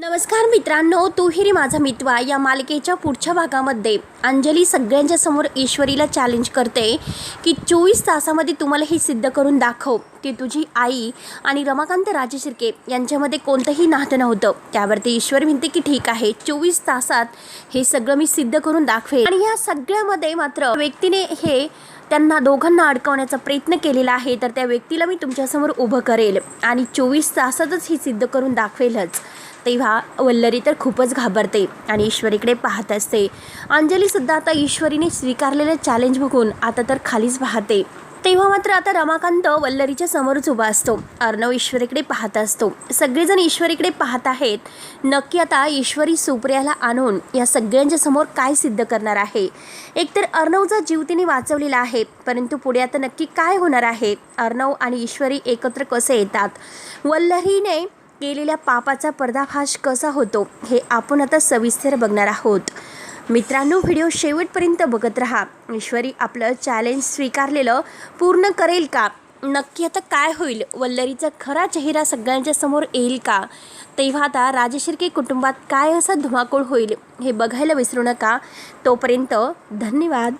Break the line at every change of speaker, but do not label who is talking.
नमस्कार मित्रांनो, तू हिरी माझा मितवा या मालिकेच्या पुढच्या भागामध्ये अंजली सगळ्यांच्या समोर ईश्वरीला चॅलेंज करते की 24 तासामध्ये तुम्हाला हे सिद्ध करून दाखव की तुझी आई आणि रमाकांत राजशिर्के यांच्यामध्ये कोणतंही नातं नव्हतं। त्यावरती ईश्वरी म्हणते की ठीक आहे, 24 तासात हे सगळं मी सिद्ध करून दाखवेन। आणि या सगळ्यामध्ये मात्र व्यक्तीने हे त्यांना दोघांना अडकवण्याचा प्रयत्न केलेला आहे, तर त्या व्यक्तीला मी तुमच्यासमोर उभं करेल आणि 24 तासातच हे सिद्ध करून दाखवेलच। तेव्हा वल्लरी तर खूपच घाबरते आणि ईश्वरीकडे पाहत असते। अंजलीसुद्धा आता ईश्वरीने स्वीकारलेलं चॅलेंज बघून आता तर खालीच पाहते। तेव्हा मात्र आता रमाकांत वल्लरीच्या समोरच उभा असतो। अर्णव ईश्वरीकडे पाहत असतो। सगळेजण ईश्वरीकडे पाहत आहेत, नक्की आता ईश्वरी सुप्रियाला आणून या सगळ्यांच्या समोर काय सिद्ध करणार आहे। एकतर अर्णवचा जीव तिने वाचवलेला आहे, परंतु पुढे आता नक्की काय होणार आहे। अर्णव आणि ईश्वरी एकत्र कसे येतात, वल्लरीने केलेल्या पापाचा पर्दाफाश कसा होतो, हे आपण आता सविस्तर बघणार आहोत। मित्रांनो, व्हिडिओ शेवटपर्यंत बघत राहा। ईश्वरी आपलं चॅलेंज स्वीकारलेलं पूर्ण करेल का, नक्की आता काय होईल, वल्लरीचा खरा चेहरा सगळ्यांच्या समोर येईल का, तेव्हा आता राजशिर्के कुटुंबात काय असा धुमाकूळ होईल हे बघायला विसरू नका। तोपर्यंत धन्यवाद।